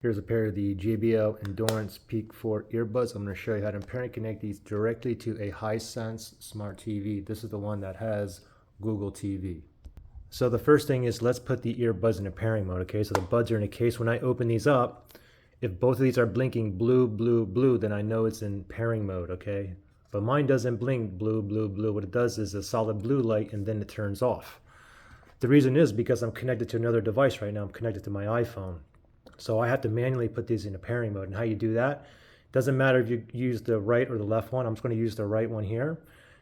Here's a pair of the JBL Endurance Peak 4 earbuds. I'm going to show you how to pair and connect these directly to a Hisense smart TV. This is the one that has Google TV. So the first thing is, let's put the earbuds in a pairing mode. Okay, so the buds are in a case. When I open these up, if both of these are blinking blue, blue, blue, then I know it's in pairing mode. Okay, but mine doesn't blink blue, blue, blue. What it does is a solid blue light and then it turns off. The reason is because I'm connected to another device right now. I'm connected to my iPhone. So I have to manually put these in a pairing mode. And how you do that, doesn't matter if you use the right or the left one. I'm just going to use the right one here.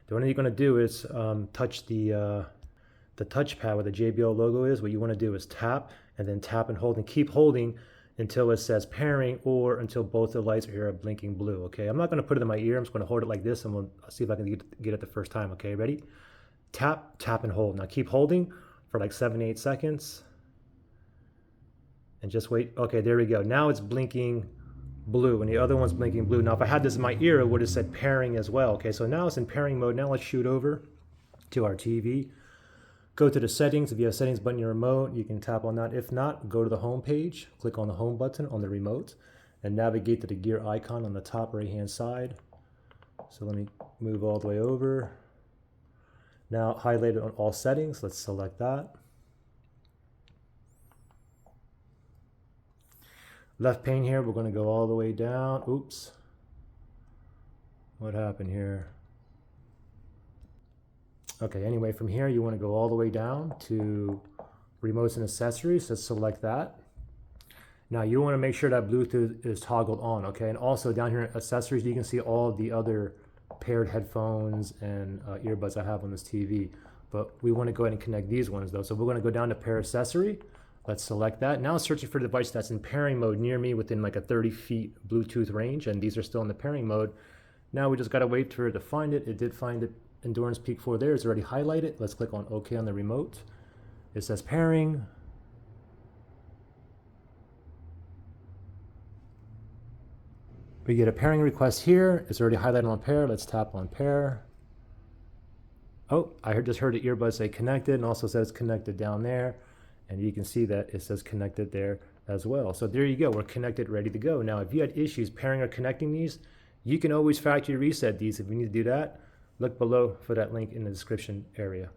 The one you're going to do is touch the touchpad where the JBL logo is. What you want to do is tap and then tap and hold and keep holding until it says pairing or until both the lights are here are blinking blue. Okay, I'm not going to put it in my ear. I'm just going to hold it like this and we'll see if I can get it the first time. Okay, ready? Tap, tap, and hold. Now keep holding for like 7 to 8 seconds. And just wait. Okay, there we go. Now it's blinking blue and the other one's blinking blue. Now if I had this in my ear, it would have said pairing as well. Okay, so now it's in pairing mode. Now let's shoot over to our TV. Go to the settings. If you have settings button in your remote, you can tap on that. If not, go to the home page, click on the home button on the remote and navigate to the gear icon on the top right hand side. So let me move all the way over. Now highlight it on all settings. Let's select that. Left pane here, we're going to go all the way down. Oops. What happened here? Okay, anyway, from here you want to go all the way down to remotes and accessories. Let's select that. Now you want to make sure that Bluetooth is toggled on, okay? And also down here in accessories, you can see all the other paired headphones and earbuds I have on this TV. But we want to go ahead and connect these ones though. So we're going to go down to pair accessory. Let's select that. Now searching for a device that's in pairing mode near me within like a 30 feet Bluetooth range, and these are still in the pairing mode. Now we just gotta wait for it to find it. It did find it. Endurance Peak 4 there. It's already highlighted. Let's click on OK on the remote. It says pairing. We get a pairing request here. It's already highlighted on pair. Let's tap on pair. Oh, I just heard the earbuds say connected and also says connected down there. And you can see that it says connected there as well. So there you go, we're connected, ready to go. Now, if you had issues pairing or connecting these, you can always factory reset these. If you need to do that, look below for that link in the description area.